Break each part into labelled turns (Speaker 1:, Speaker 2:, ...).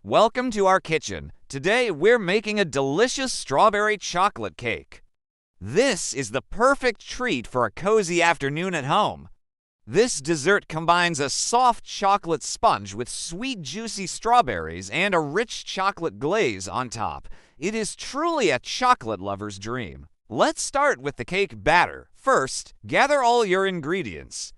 Speaker 1: Welcome to our kitchen. Today we're making a delicious strawberry chocolate cake. This is the perfect treat for a cozy afternoon at home. This dessert combines a soft chocolate sponge with sweet juicy strawberries and a rich chocolate glaze on top. It is truly a chocolate lover's dream. Let's start with the cake batter. First, gather all your ingredients.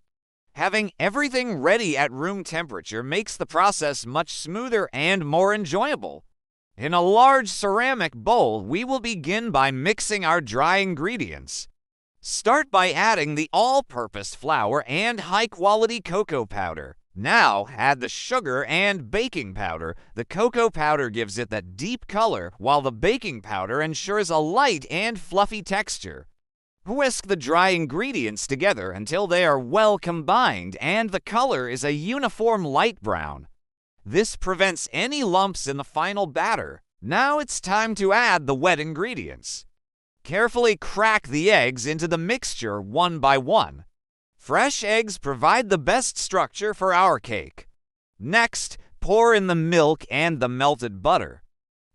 Speaker 1: Having everything ready at room temperature makes the process much smoother and more enjoyable. In a large ceramic bowl, we will begin by mixing our dry ingredients. Start by adding the all-purpose flour and high-quality cocoa powder. Now add the sugar and baking powder. The cocoa powder gives it that deep color, while the baking powder ensures a light and fluffy texture. Whisk the dry ingredients together until they are well combined and the color is a uniform light brown. This prevents any lumps in the final batter. Now it's time to add the wet ingredients. Carefully crack the eggs into the mixture one by one. Fresh eggs provide the best structure for our cake. Next, pour in the milk and the melted butter.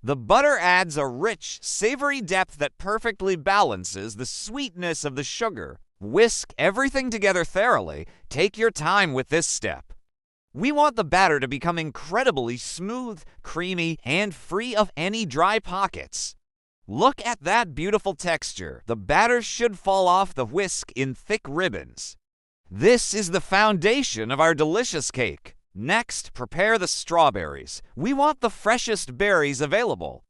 Speaker 1: The butter adds a rich, savory depth that perfectly balances the sweetness of the sugar. Whisk everything together thoroughly. Take your time with this step. We want the batter to become incredibly smooth, creamy, and free of any dry pockets. Look at that beautiful texture. The batter should fall off the whisk in thick ribbons. This is the foundation of our delicious cake. Next, prepare the strawberries. We want the freshest berries available.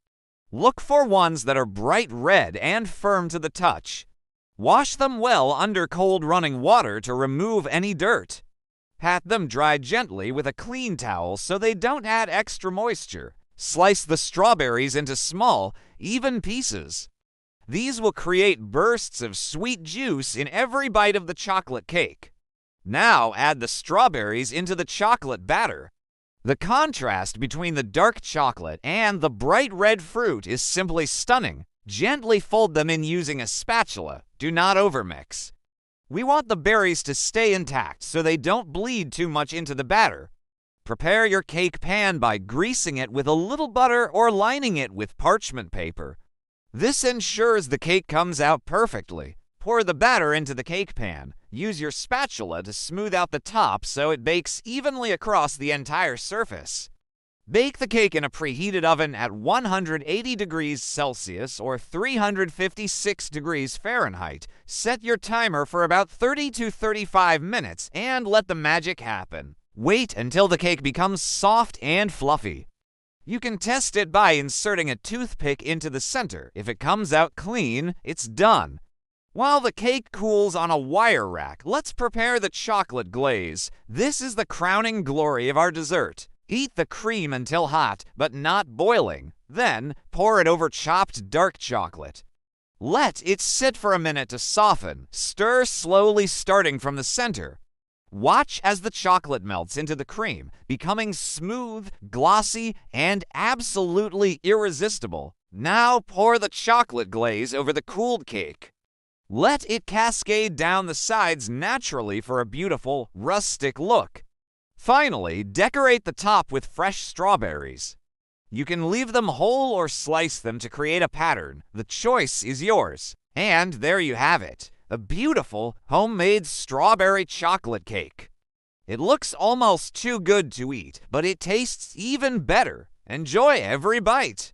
Speaker 1: Look for ones that are bright red and firm to the touch. Wash them well under cold running water to remove any dirt. Pat them dry gently with a clean towel so they don't add extra moisture. Slice the strawberries into small, even pieces. These will create bursts of sweet juice in every bite of the chocolate cake. Now add the strawberries into the chocolate batter. The contrast between the dark chocolate and the bright red fruit is simply stunning. Gently fold them in using a spatula. Do not overmix. We want the berries to stay intact so they don't bleed too much into the batter. Prepare your cake pan by greasing it with a little butter or lining it with parchment paper. This ensures the cake comes out perfectly. Pour the batter into the cake pan. Use your spatula to smooth out the top so it bakes evenly across the entire surface. Bake the cake in a preheated oven at 180 degrees Celsius or 356 degrees Fahrenheit. Set your timer for about 30 to 35 minutes and let the magic happen. Wait until the cake becomes soft and fluffy. You can test it by inserting a toothpick into the center. If it comes out clean, it's done. While the cake cools on a wire rack, let's prepare the chocolate glaze. This is the crowning glory of our dessert. Heat the cream until hot, but not boiling. Then, pour it over chopped dark chocolate. Let it sit for a minute to soften. Stir slowly starting from the center. Watch as the chocolate melts into the cream, becoming smooth, glossy, and absolutely irresistible. Now pour the chocolate glaze over the cooled cake. Let it cascade down the sides naturally for a beautiful, rustic look. Finally, decorate the top with fresh strawberries. You can leave them whole or slice them to create a pattern. The choice is yours. And there you have it, a beautiful, homemade strawberry chocolate cake. It looks almost too good to eat, but it tastes even better. Enjoy every bite.